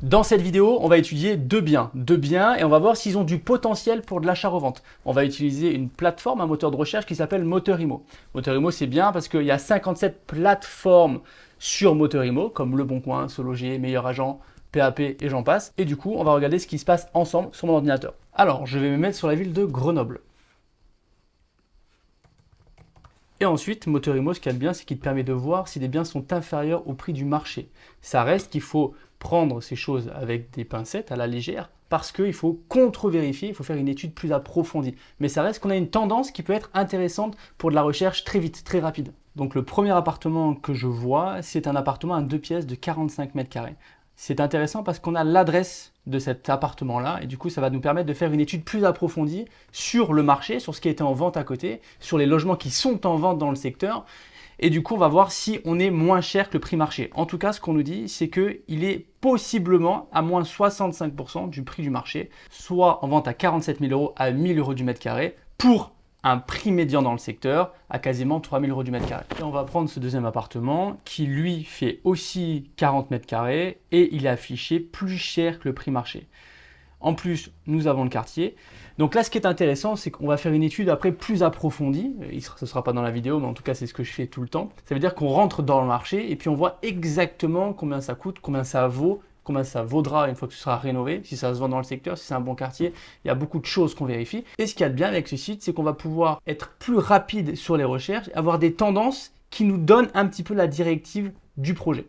Dans cette vidéo, on va étudier deux biens et on va voir s'ils ont du potentiel pour de l'achat-revente. On va utiliser une plateforme, un moteur de recherche qui s'appelle Moteur.imo. Moteur.imo, c'est bien parce qu'il y a 57 plateformes sur Moteur.imo, comme Le Bon Coin, SeLoger, Meilleur Agent, PAP et j'en passe. Et du coup, on va regarder ce qui se passe ensemble sur mon ordinateur. Alors, je vais me mettre sur la ville de Grenoble. Et ensuite, Moteur.imo, ce qu'il y a de bien, c'est qu'il te permet de voir si les biens sont inférieurs au prix du marché. Ça reste qu'il faut prendre ces choses avec des pincettes à la légère parce qu'il faut contre-vérifier, il faut faire une étude plus approfondie. Mais ça reste qu'on a une tendance qui peut être intéressante pour de la recherche très vite, très rapide. Donc le premier appartement que je vois, c'est un appartement à 2 pièces de 45 mètres carrés. C'est intéressant parce qu'on a l'adresse de cet appartement-là et du coup ça va nous permettre de faire une étude plus approfondie sur le marché, sur ce qui a été en vente à côté, sur les logements qui sont en vente dans le secteur et du coup on va voir si on est moins cher que le prix marché. En tout cas ce qu'on nous dit c'est qu'il est possiblement à moins 65% du prix du marché, soit en vente à 47 000 euros à 1 000 euros du mètre carré pour un prix médian dans le secteur à quasiment 3 000 euros du mètre carré. Et on va prendre ce deuxième appartement qui lui fait aussi 40 mètres carrés et il est affiché plus cher que le prix marché. En plus, nous avons le quartier. Donc là, ce qui est intéressant, c'est qu'on va faire une étude après plus approfondie. Ce ne sera pas dans la vidéo, mais en tout cas, c'est ce que je fais tout le temps. Ça veut dire qu'on rentre dans le marché et puis on voit exactement combien ça coûte, combien ça vaut, combien ça vaudra une fois que ce sera rénové, si ça se vend dans le secteur, si c'est un bon quartier. Il y a beaucoup de choses qu'on vérifie. Et ce qu'il y a de bien avec ce site, c'est qu'on va pouvoir être plus rapide sur les recherches, avoir des tendances qui nous donnent un petit peu la directive du projet.